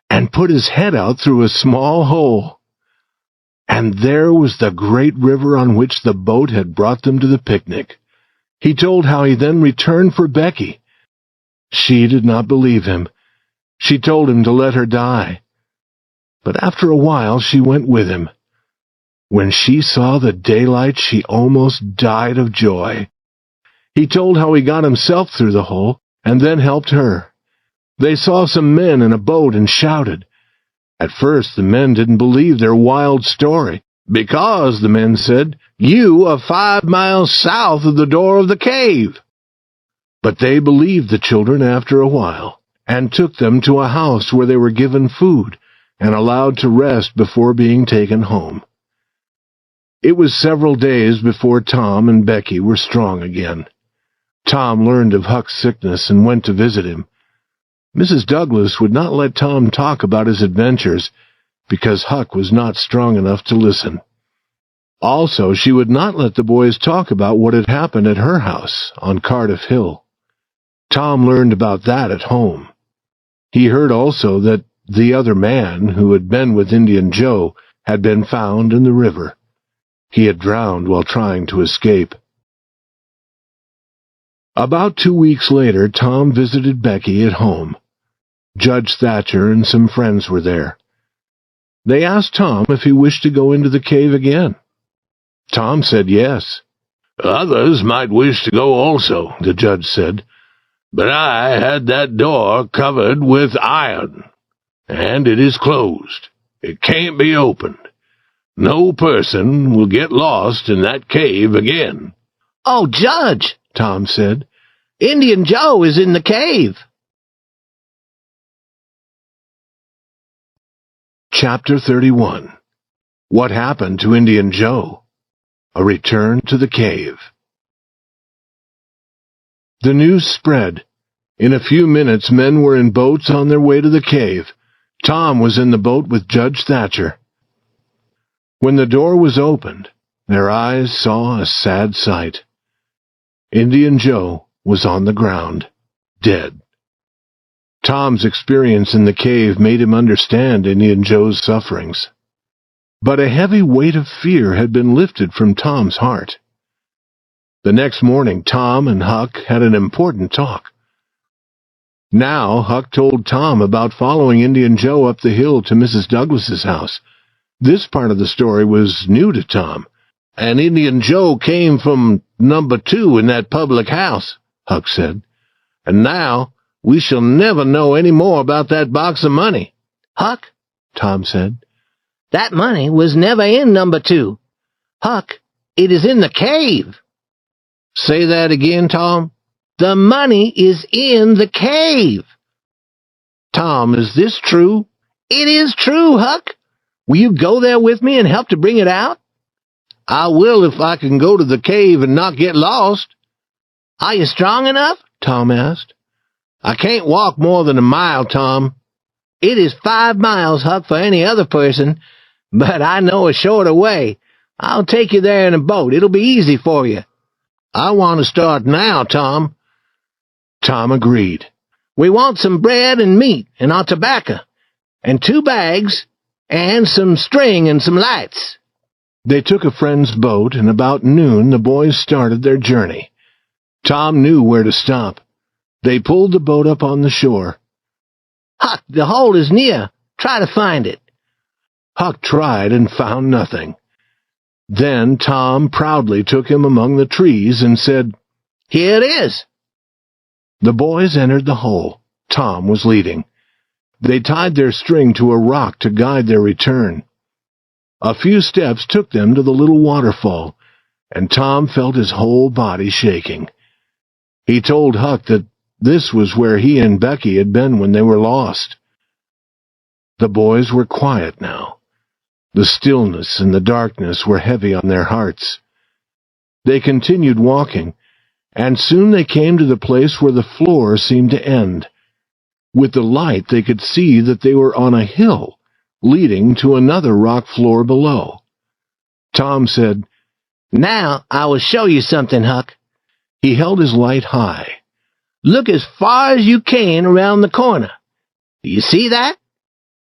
and put his head out through a small hole. And there was the great river on which the boat had brought them to the picnic. He told how he then returned for Becky. She did not believe him. She told him to let her die. But after a while she went with him. When she saw the daylight, she almost died of joy. He told how he got himself through the hole, and then helped her. They saw some men in a boat and shouted. At first the men didn't believe their wild story, because, the men said, "You are 5 miles south of the door of the cave." But they believed the children after a while, and took them to a house where they were given food and allowed to rest before being taken home. It was several days before Tom and Becky were strong again. Tom learned of Huck's sickness and went to visit him. Mrs. Douglas would not let Tom talk about his adventures because Huck was not strong enough to listen. Also, she would not let the boys talk about what had happened at her house on Cardiff Hill. Tom learned about that at home. He heard also that the other man who had been with Indian Joe had been found in the river. He had drowned while trying to escape. About 2 weeks later, Tom visited Becky at home. Judge Thatcher and some friends were there. They asked Tom if he wished to go into the cave again. Tom said yes. "Others might wish to go also," the judge said, "but I had that door covered with iron, and it is closed. It can't be opened. No person will get lost in that cave again." "Oh, Judge," Tom said, "Indian Joe is in the cave." Chapter 31. What happened to Indian Joe? A return to the cave. The news spread. In a few minutes, men were in boats on their way to the cave. Tom was in the boat with Judge Thatcher. When the door was opened, their eyes saw a sad sight. Indian Joe was on the ground, dead. Tom's experience in the cave made him understand Indian Joe's sufferings. But a heavy weight of fear had been lifted from Tom's heart. The next morning, Tom and Huck had an important talk. Now Huck told Tom about following Indian Joe up the hill to Mrs. Douglas's house. This part of the story was new to Tom. "And Indian Joe came from number 2 in that public house," Huck said. "And now we shall never know any more about that box of money." "Huck," Tom said, "that money was never in number 2. Huck, it is in the cave." "Say that again, Tom." "The money is in the cave." "Tom, is this true?" "It is true, Huck. Will you go there with me and help to bring it out?" "I will if I can go to the cave and not get lost." "Are you strong enough?" Tom asked. "I can't walk more than a mile, Tom." "It is 5 miles, Huck, for any other person, but I know a shorter way. I'll take you there in a boat. It'll be easy for you." "I want to start now, Tom." Tom agreed. "We want some bread and meat and our tobacco, and 2 bags, and some string and some lights." They took a friend's boat, and about noon the boys started their journey. Tom knew where to stop. They pulled the boat up on the shore. "Huck, the hole is near. Try to find it." Huck tried and found nothing. Then Tom proudly took him among the trees and said, "Here it is." The boys entered the hole. Tom was leading. They tied their string to a rock to guide their return. A few steps took them to the little waterfall, and Tom felt his whole body shaking. He told Huck that this was where he and Becky had been when they were lost. The boys were quiet now. The stillness and the darkness were heavy on their hearts. They continued walking, and soon they came to the place where the floor seemed to end. With the light they could see that they were on a hill leading to another rock floor below. Tom said, "Now I will show you something, Huck." He held his light high. "Look as far as you can around the corner. Do you see that?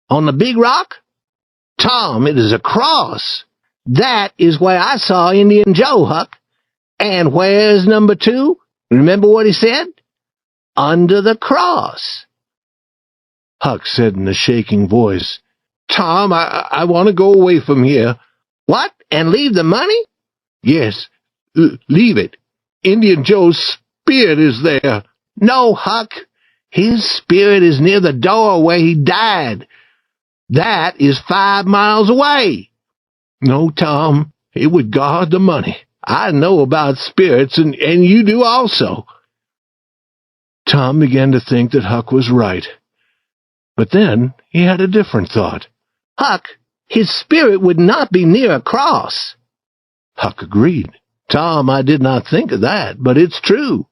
On the big rock? Tom, it is a cross. That is where I saw Indian Joe, Huck. And where's number 2? Remember what he said? Under the cross." Huck said in a shaking voice, "Tom, I want to go away from here." "What, and leave the money?" "Yes, leave it. Indian Joe's spirit is there." "No, Huck. His spirit is near the door where he died. That is 5 miles away." "No, Tom, it would guard the money. I know about spirits, and you do also." Tom began to think that Huck was right. But then he had a different thought. "Huck, his spirit would not be near a cross." Huck agreed. "Tom, I did not think of that, but it's true.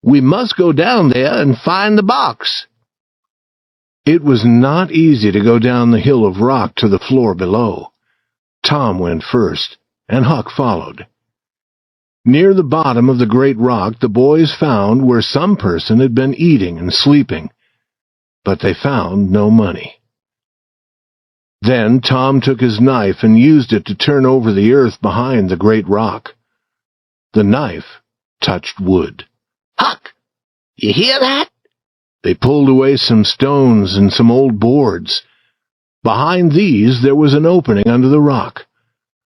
We must go down there and find the box." It was not easy to go down the hill of rock to the floor below. Tom went first, and Huck followed. Near the bottom of the great rock the boys found where some person had been eating and sleeping, but they found no money. Then Tom took his knife and used it to turn over the earth behind the great rock. The knife touched wood. "Huck, you hear that?" They pulled away some stones and some old boards. Behind these there was an opening under the rock.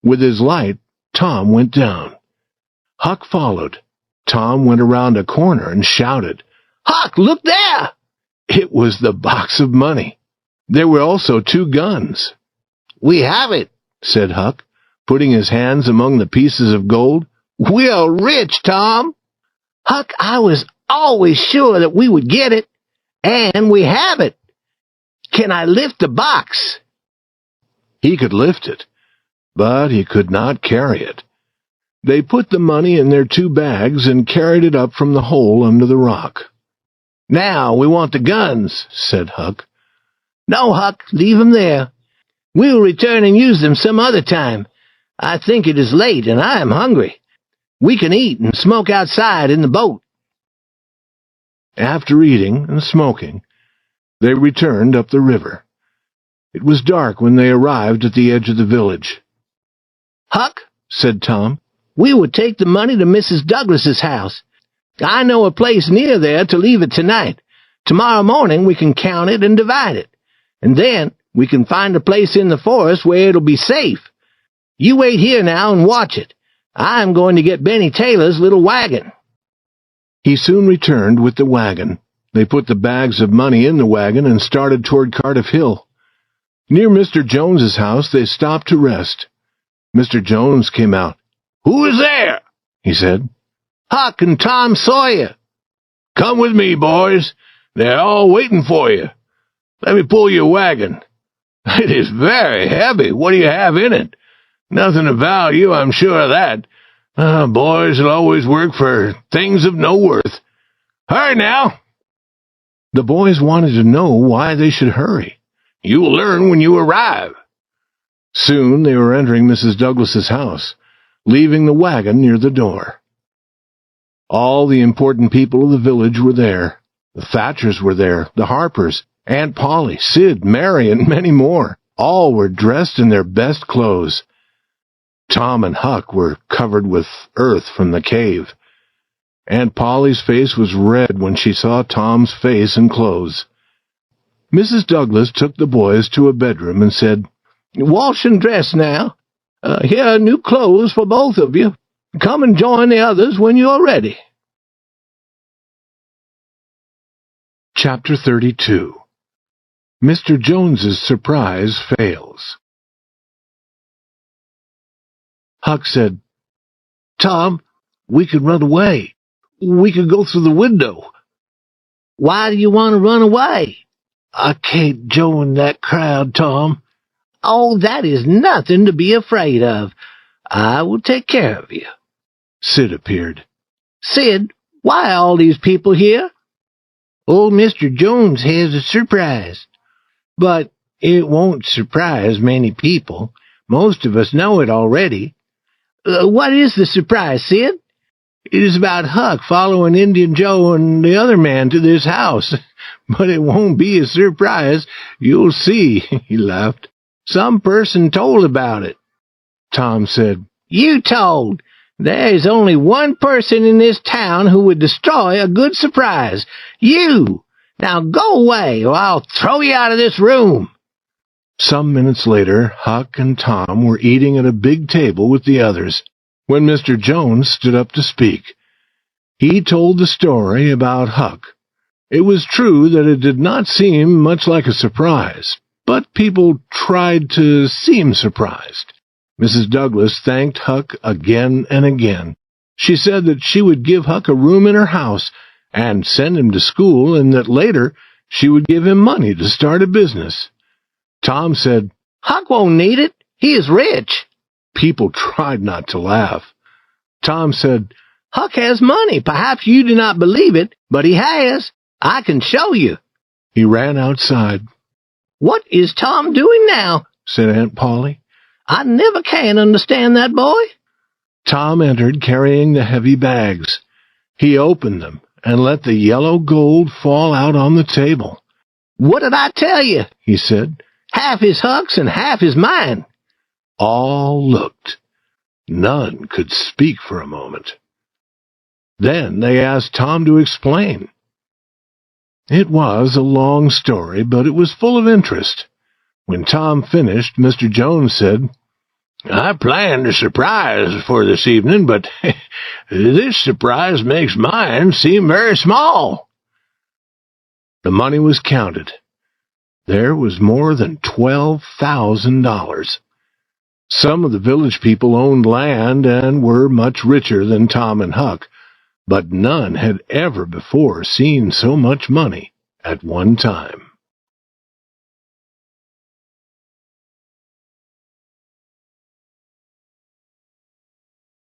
With his light, Tom went down. Huck followed. Tom went around a corner and shouted, "Huck, look there!" It was the box of money. There were also 2 guns. "We have it," said Huck, putting his hands among the pieces of gold. "We're rich, Tom. Huck, I was always sure that we would get it, and we have it. Can I lift the box?" He could lift it, but he could not carry it. They put the money in their 2 bags and carried it up from the hole under the rock. "Now we want the guns," said Huck. "No, Huck, leave them there. We'll return and use them some other time. I think it is late, and I am hungry. We can eat and smoke outside in the boat." After eating and smoking, they returned up the river. It was dark when they arrived at the edge of the village. "Huck," said Tom, "we would take the money to Mrs. Douglas's house. I know a place near there to leave it tonight. Tomorrow morning we can count it and divide it, and then we can find a place in the forest where it'll be safe. You wait here now and watch it. I'm going to get Benny Taylor's little wagon." He soon returned with the wagon. They put the bags of money in the wagon and started toward Cardiff Hill. Near Mr. Jones's house, they stopped to rest. Mr. Jones came out. "Who is there?" he said. "Huck and Tom Sawyer." "Come with me, boys. They're all waiting for you. Let me pull your wagon. It is very heavy. What do you have in it? Nothing of value, I'm sure of that. Boys will always work for things of no worth. Hurry now." The boys wanted to know why they should hurry. "You will learn when you arrive." Soon they were entering Mrs. Douglas's house, leaving the wagon near the door. All the important people of the village were there. The Thatchers were there, the Harpers, Aunt Polly, Sid, Mary, and many more. All were dressed in their best clothes. Tom and Huck were covered with earth from the cave. Aunt Polly's face was red when she saw Tom's face and clothes. Mrs. Douglas took the boys to a bedroom and said, "Wash and dress now. Here are new clothes for both of you. Come and join the others when you are ready." Chapter 32. Mr. Jones's Surprise Fails. Huck said, "Tom, we could run away. We could go through the window." "Why do you want to run away?" "I can't join that crowd, Tom." "Oh, that is nothing to be afraid of. I will take care of you." Sid appeared. "Sid, why are all these people here?" "Old Mr. Jones has a surprise." "But it won't surprise many people. Most of us know it already." "What is the surprise, Sid?" "It is about Huck following Indian Joe and the other man to this house. But it won't be a surprise. You'll see." He laughed. "Some person told about it." Tom said, "You told. There is only one person in this town who would destroy a good surprise. You. Now go away, or I'll throw you out of this room." Some minutes later, Huck and Tom were eating at a big table with the others, when Mr. Jones stood up to speak. He told the story about Huck. It was true that it did not seem much like a surprise, but people tried to seem surprised. Mrs. Douglas thanked Huck again and again. She said that she would give Huck a room in her house and send him to school, and that later she would give him money to start a business. Tom said, "Huck won't need it. He is rich." People tried not to laugh. Tom said, "Huck has money. Perhaps you do not believe it, but he has. I can show you." He ran outside. "What is Tom doing now?" said Aunt Polly. "I never can understand that boy." Tom entered carrying the heavy bags. He opened them and let the yellow gold fall out on the table. "What did I tell you?" he said. "Half is Huck's and half is mine." All looked. None could speak for a moment. Then they asked Tom to explain. It was a long story, but it was full of interest. When Tom finished, Mr. Jones said, "I planned a surprise for this evening, but this surprise makes mine seem very small." The money was counted. There was more than $12,000. Some of the village people owned land and were much richer than Tom and Huck, but none had ever before seen so much money at one time.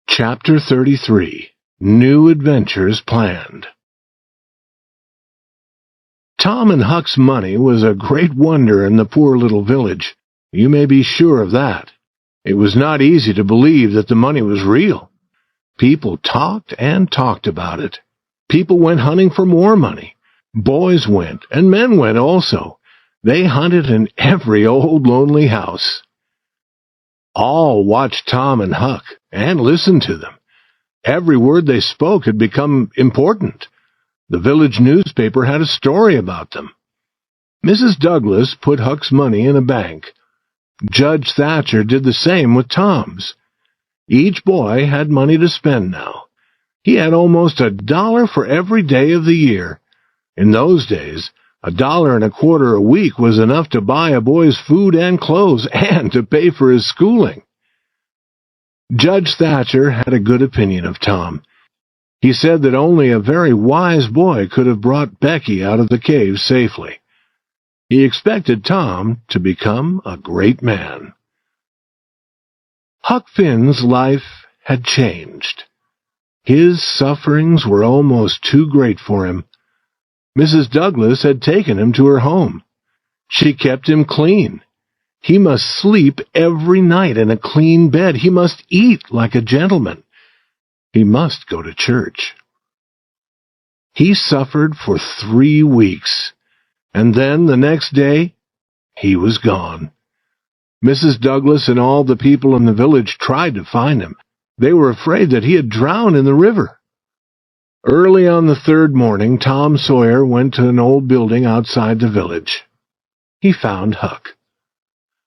Chapter 33. New Adventures Planned. Tom and Huck's money was a great wonder in the poor little village. You may be sure of that. It was not easy to believe that the money was real. People talked and talked about it. People went hunting for more money. Boys went, and men went also. They hunted in every old lonely house. All watched Tom and Huck and listened to them. Every word they spoke had become important. The village newspaper had a story about them. Mrs. Douglas put Huck's money in a bank. Judge Thatcher did the same with Tom's. Each boy had money to spend now. He had almost $1 for every day of the year. In those days, $1.25 a week was enough to buy a boy's food and clothes and to pay for his schooling. Judge Thatcher had a good opinion of Tom. He said that only a very wise boy could have brought Becky out of the cave safely. He expected Tom to become a great man. Huck Finn's life had changed. His sufferings were almost too great for him. Mrs. Douglas had taken him to her home. She kept him clean. He must sleep every night in a clean bed. He must eat like a gentleman. He must go to church. He suffered for 3 weeks, and then the next day he was gone. Mrs. Douglas and all the people in the village tried to find him. They were afraid that he had drowned in the river. Early on the 3rd morning, Tom Sawyer went to an old building outside the village. He found Huck.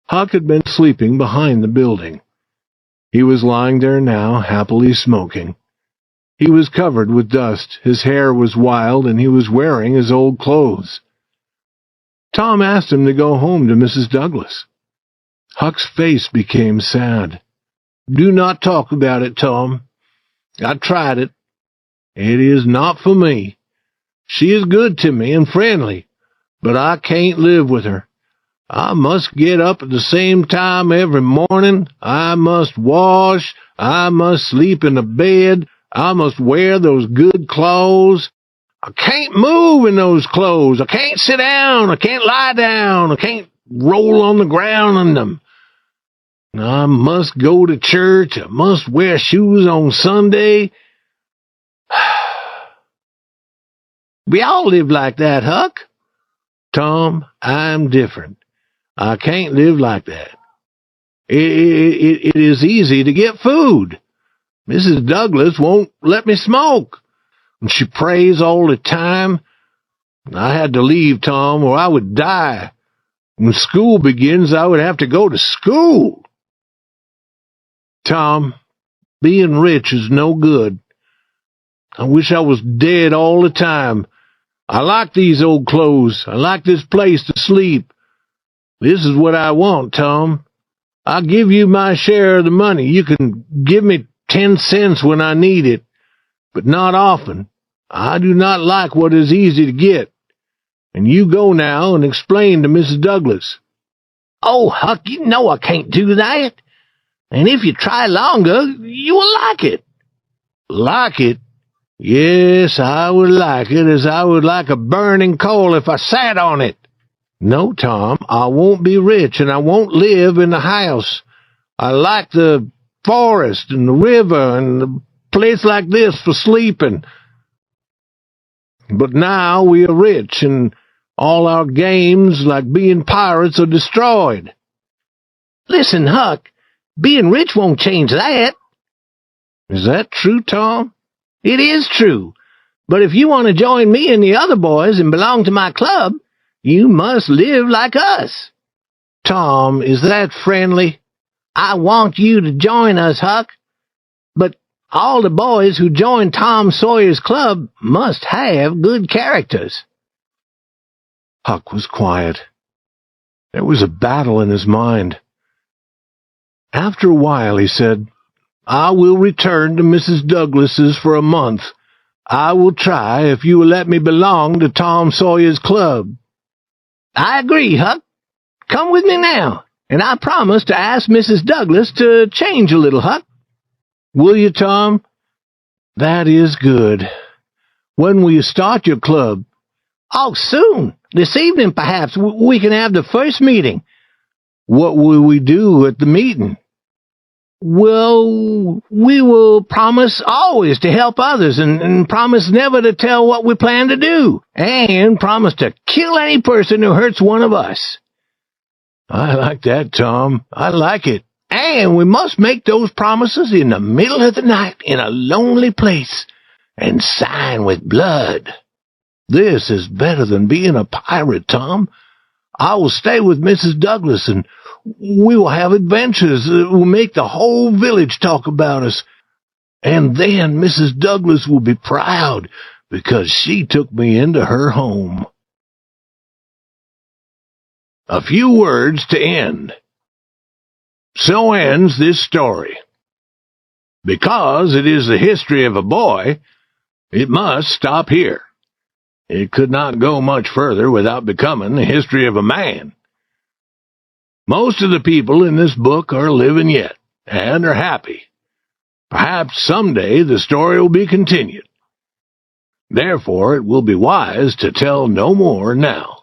Huck had been sleeping behind the building. He was lying there now, happily smoking. He was covered with dust, his hair was wild, and he was wearing his old clothes. Tom asked him to go home to Mrs. Douglas. Huck's face became sad. "Do not talk about it, Tom. I tried it. It is not for me. She is good to me and friendly, but I can't live with her. I must get up at the same time every morning. I must wash. I must sleep in the bed. I must wear those good clothes. I can't move in those clothes. I can't sit down. I can't lie down. I can't roll on the ground in them. I must go to church. I must wear shoes on Sunday." "We all live like that, Huck." "Tom, I'm different. I can't live like that. It is easy to get food. Mrs. Douglas won't let me smoke, and she prays all the time. I had to leave, Tom, or I would die. When school begins, I would have to go to school. Tom, being rich is no good. I wish I was dead all the time. I like these old clothes. I like this place to sleep. This is what I want, Tom. I'll give you my share of the money. You can give me 10 cents when I need it, but not often. I do not like what is easy to get. And you go now and explain to Mrs. Douglas." "Oh, Huck, you know I can't do that. And if you try longer, you will like it." "Like it? Yes, I would like it as I would like a burning coal if I sat on it." "No, Tom, I won't be rich, and I won't live in the house. I like the forest and the river and a place like this for sleeping. But now we are rich, and all our games, like being pirates, are destroyed." "Listen, Huck, being rich won't change that." "Is that true, Tom?" "It is true. But if you want to join me and the other boys and belong to my club, you must live like us." "Tom, is that friendly?" "I want you to join us, Huck. But all the boys who join Tom Sawyer's club must have good characters." Huck was quiet. There was a battle in his mind. After a while he said, "I will return to Mrs. Douglas's for a month. I will try if you will let me belong to Tom Sawyer's club." "I agree, Huck. Come with me now, and I promise to ask Mrs. Douglas to change a little, Huck." "Will you, Tom? That is good. When will you start your club?" "Oh, soon. This evening, perhaps. We can have the first meeting." "What will we do at the meeting?" "Well, we will promise always to help others, and promise never to tell what we plan to do, and promise to kill any person who hurts one of us." "I like that, Tom. I like it." "And we must make those promises in the middle of the night in a lonely place, and sign with blood." "This is better than being a pirate, Tom. I will stay with Mrs. Douglas, and we will have adventures that will make the whole village talk about us. And then Mrs. Douglas will be proud because she took me into her home." A few words to end. So ends this story. Because it is the history of a boy, it must stop here. It could not go much further without becoming the history of a man. Most of the people in this book are living yet, and are happy. Perhaps someday the story will be continued. Therefore, it will be wise to tell no more now.